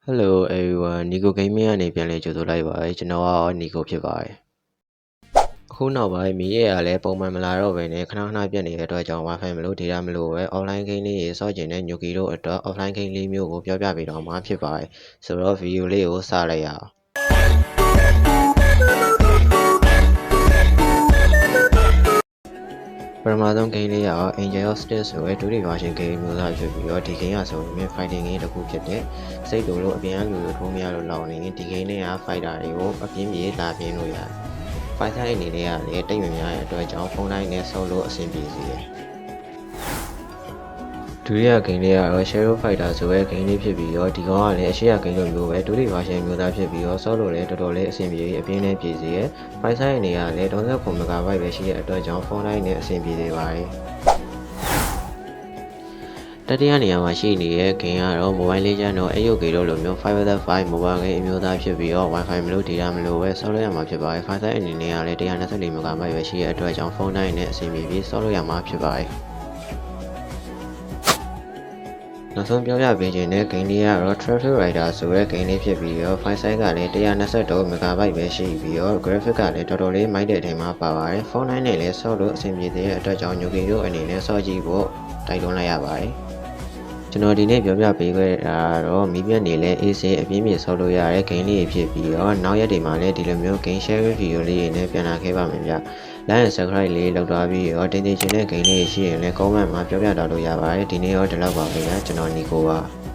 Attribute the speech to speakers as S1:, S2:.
S1: Hello everyone Nico Gaming ကနေပြန်လည်ကြိုဆိုလိုက်ပါတယ်ကျွန်တော်က Nico ဖြစ်ပါတယ်အခုနောက်ပိုင်းမီးရရလဲပုံမှန်မလာတော့ဘဲနဲ့ခဏခဏပြတ်နေတဲ့အတွက်ကြောင့် Wi-Fi မလို့ data မလို့ပဲ offline game လေးရေစော့ကျင်တဲ့ Nyuki တို့အတွက် offline game လေးမျိုးကိုပြောပြပေးတော့မှာဖြစ်ပါတယ်ဆိုတော့ video လေးကိုစလိုက်ရအောင်ပထမဆုံး game လေးက Angel of Steel ဆိုတဲ့ဒုတိယ version game မျိုးသားဖြစ်ပြီးတော့ဒီ game ကဆိုရင် fighting game တစ်ခုဖြစ်တဲ့စိတ်တူလို့အပြင်အလူလိုထိုးမရလို့လောက်နေရင်ဒီ game လေးက fighter တွေကိုအပြင်းပြေးလာပြင်းလို့ရတယ် fighter အနေနဲ့ကလည်းတိတ်မများတဲ့အတွက်ကြောင့်ဖုန်းတိုင်းနဲ့ဆော့လို့အဆင်ပြေစေတယ်ဒုတိယ game လေးကတော့ Shadow Fighter ဆိုတဲ့ game လေးဖြစ်ပြီးတော့ဒီကောင်ကလည်းအရှိရ game လိုမျိုးပဲဒုတိယ version မျိုးသားဖြစ်ပြီးတော့ဆော့လို့လည်းတော်တော်လေးအဆင်ပြေအပြင်းနဲ့ပြေစေရယ် fighter အနေနဲ့ကလည်း39 MB ပဲရှိတဲ့အတွက်ကြောင့်ဖုန်းတိုင်းနဲ့အဆင်ပြေစေပါတယ်တတိယနေရာမှာရှိနေတဲ့ game ကတော့ Mobile Legends တော့ AOK တို့လိုမျိုး 5v5 mobile game အမျိုးသားဖြစ်ပြီးတော့ Wi-Fi မလို့ data မလို့ပဲဆော့လို့ရမှာဖြစ်ပါတယ် fighter အနေနဲ့ကလည်း124 MB ပဲရှိတဲ့အတွက်ကြောင့်ဖုန်းတိုင်းနဲ့အဆင်ပြေပြီးဆော့လို့ရမှာဖြစ်ပါတယ်နောက်ဆုံးပြောပြပေးခြင်းတဲ့ game လေးကတော့ Traffic Rider ဆိုတဲ့ game လေးဖြစ်ပြီးတော့ file size ကလည်း123 MB ပဲရှိပြီးတော့ graphic ကလည်းတော်တော်လေးမိုက်တဲ့အချိန်မှာပါပါတယ်ဖုန်းတိုင်းနဲ့လည်းဆော့လို့အဆင်ပြေတဲ့အတွက်ကြောင့် Nyuki တို့အနေနဲ့ဆော့ကြည့်ဖို့တိုက်တွန်းလိုက်ရပါတယ်ကျွန်တော်ဒီနေ့ပြောပြပေးခဲ့တာတော့မီးပြတ်နေလဲအေးဆေးအပြင်းပြေဆော့လို့ရတဲ့ game လေးဖြစ်ပြီးတော့နောက်ရက်တွေမှာလည်းဒီလိုမျိုး game sharing video လေးတွေနဲ့ပြန်လာခဲ့ပါမယ်ဗျlike and subscribe လေးလုပ်ထားပြီးတော့တင်တင်ချင်တဲ့ game လေးရှိရင်လည်း comment မှာပြောပြထားလို့ရပါတယ်ဒီနေ့ရောဒီလောက်ပါပဲဗျာကျွန်တော် Nico ပါ